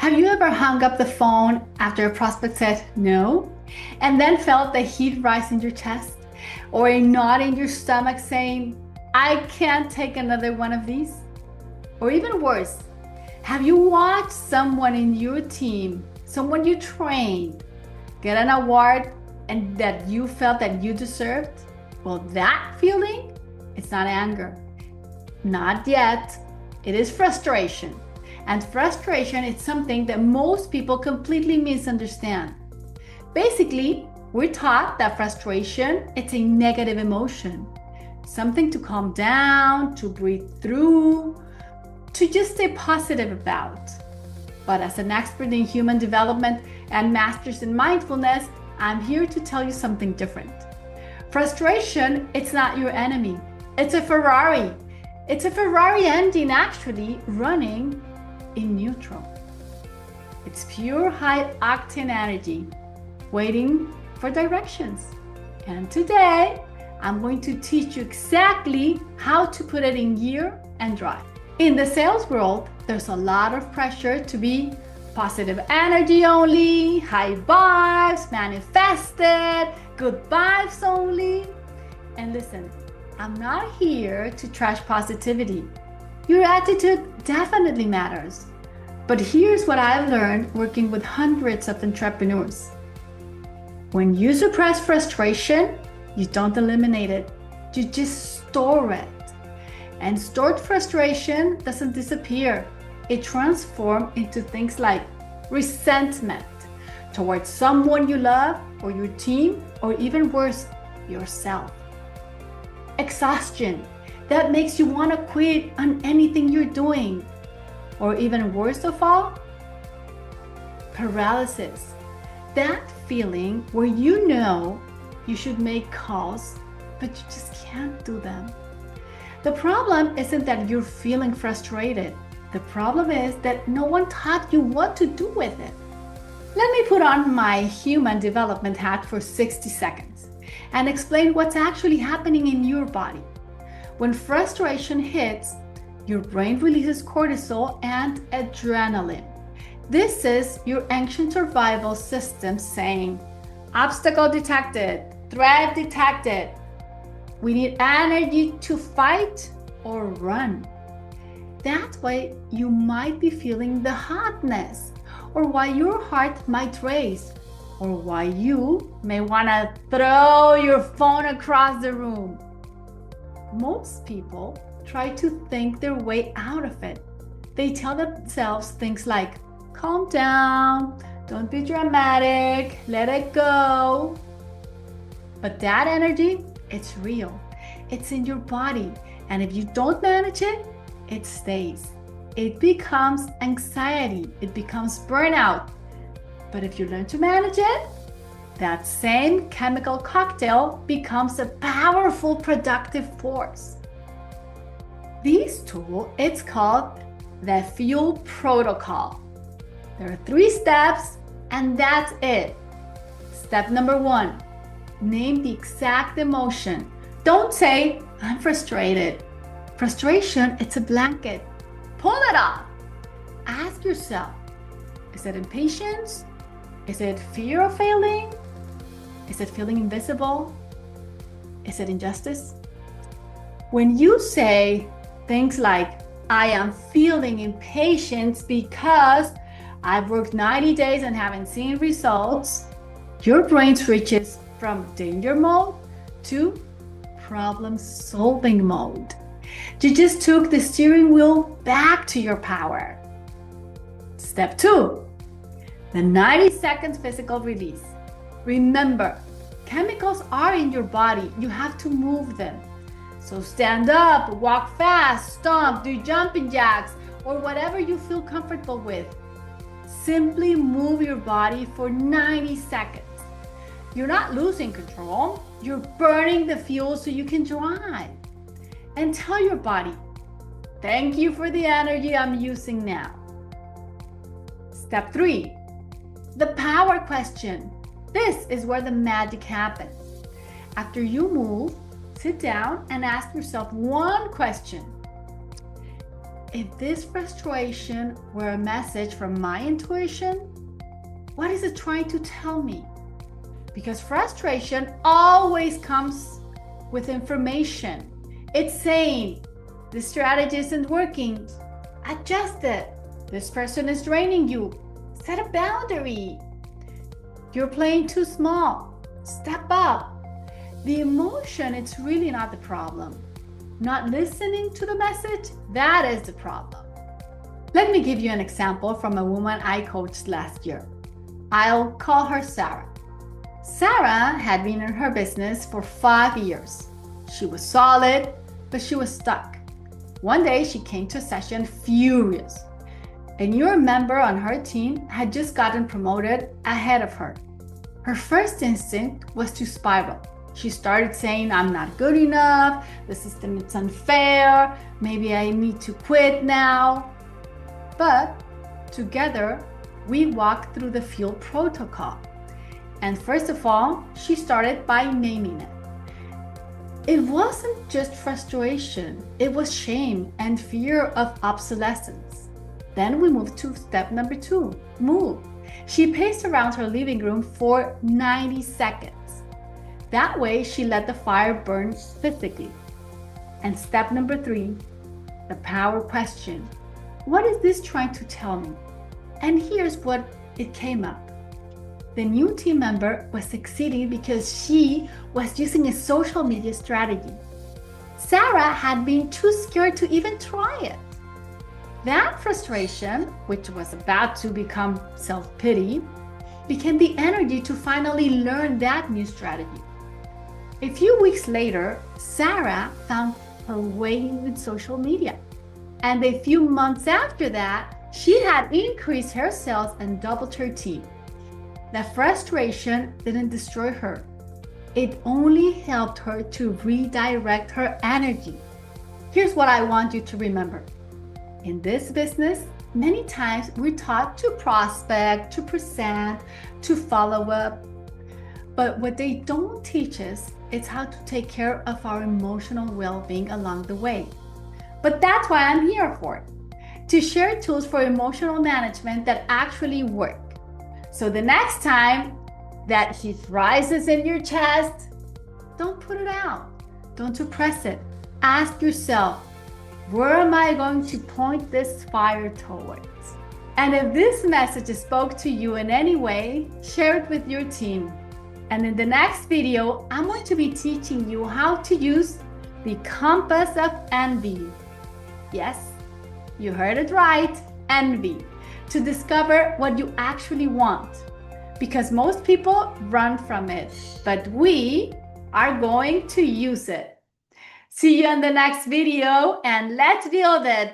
Have you ever hung up the phone after a prospect said no, and then felt the heat rise in your chest, or a knot in your stomach saying, I can't take another one of these? Or even worse, have you watched someone in your team, someone you trained, get an award and that you felt that you deserved? Well, that feeling, it's not anger. Not yet. It is frustration. And frustration is something that most people completely misunderstand. Basically, we're taught that frustration, it's a negative emotion, something to calm down, to breathe through, to just stay positive about. But as an expert in human development and masters in mindfulness, I'm here to tell you something different. Frustration, it's not your enemy. It's a Ferrari. It's a Ferrari engine actually running in neutral. It's pure high-octane energy waiting for directions. And today, I'm going to teach you exactly how to put it in gear and drive. In the sales world, there's a lot of pressure to be positive energy only, high vibes, manifested, good vibes only. And listen, I'm not here to trash positivity. Your attitude definitely matters. But here's what I've learned working with hundreds of entrepreneurs. When you suppress frustration, you don't eliminate it. You just store it. And stored frustration doesn't disappear. It transforms into things like resentment towards someone you love or your team, or even worse, yourself. Exhaustion that makes you want to quit on anything you're doing. Or even worse of all, paralysis. That feeling where you know you should make calls, but you just can't do them. The problem isn't that you're feeling frustrated. The problem is that no one taught you what to do with it. Let me put on my human development hat for 60 seconds and explain what's actually happening in your body. When frustration hits, your brain releases cortisol and adrenaline. This is your ancient survival system saying, obstacle detected, threat detected. We need energy to fight or run. That's why you might be feeling the hotness, or why your heart might race, or why you may want to throw your phone across the room. Most people try to think their way out of it. They tell themselves things like, calm down, don't be dramatic, let it go. But that energy, it's real. It's in your body. And if you don't manage it, it stays. It becomes anxiety. It becomes burnout. But if you learn to manage it, that same chemical cocktail becomes a powerful, productive force. This tool, it's called the Fuel Protocol. There are 3 steps, and that's it. Step number 1, name the exact emotion. Don't say, I'm frustrated. Frustration, it's a blanket. Pull it off. Ask yourself, is it impatience? Is it fear of failing? Is it feeling invisible? Is it injustice? When you say things like, I am feeling impatience because I've worked 90 days and haven't seen results, your brain switches from danger mode to problem-solving mode. You just took the steering wheel back to your power. Step 2, the 90 seconds physical release. Remember, chemicals are in your body. You have to move them. So stand up, walk fast, stomp, do jumping jacks, or whatever you feel comfortable with. Simply move your body for 90 seconds. You're not losing control. You're burning the fuel so you can drive. And tell your body, thank you for the energy I'm using now. Step 3, the power question. This is where the magic happens. After you move, sit down and ask yourself one question. if this frustration were a message from my intuition, what is it trying to tell me? Because frustration always comes with information. It's saying, this strategy isn't working. Adjust it. This person is draining you. Set a boundary. You're playing too small. Step up. The emotion, it's really not the problem. Not listening to the message, that is the problem. Let me give you an example from a woman I coached last year. I'll call her Sarah. Sarah had been in her business for 5 years. She was solid, but she was stuck. One day she came to a session furious. A newer member on her team had just gotten promoted ahead of her. Her first instinct was to spiral. She started saying, I'm not good enough, the system is unfair, maybe I need to quit now. But together, we walked through the field protocol. And first of all, she started by naming it. It wasn't just frustration, it was shame and fear of obsolescence. Then we moved to step number 2, move. She paced around her living room for 90 seconds. That way, she let the fire burn physically. And step number 3, the power question. What is this trying to tell me? And here's what it came up. The new team member was succeeding because she was using a social media strategy. Sarah had been too scared to even try it. That frustration, which was about to become self-pity, became the energy to finally learn that new strategy. A few weeks later, Sarah found her way with social media. And a few months after that, she had increased her sales and doubled her team. The frustration didn't destroy her. It only helped her to redirect her energy. Here's what I want you to remember. In this business, many times we're taught to prospect, to present, to follow up. But what they don't teach us is how to take care of our emotional well-being along the way. But that's why I'm here for, to share tools for emotional management that actually work. So the next time that heat rises in your chest, don't put it out. Don't suppress it. Ask yourself, where am I going to point this fire towards? And if this message spoke to you in any way, share it with your team. And in the next video, I'm going to be teaching you how to use the compass of envy. Yes, you heard it right, envy, to discover what you actually want. Because most people run from it, but we are going to use it. See you in the next video, and let's build it.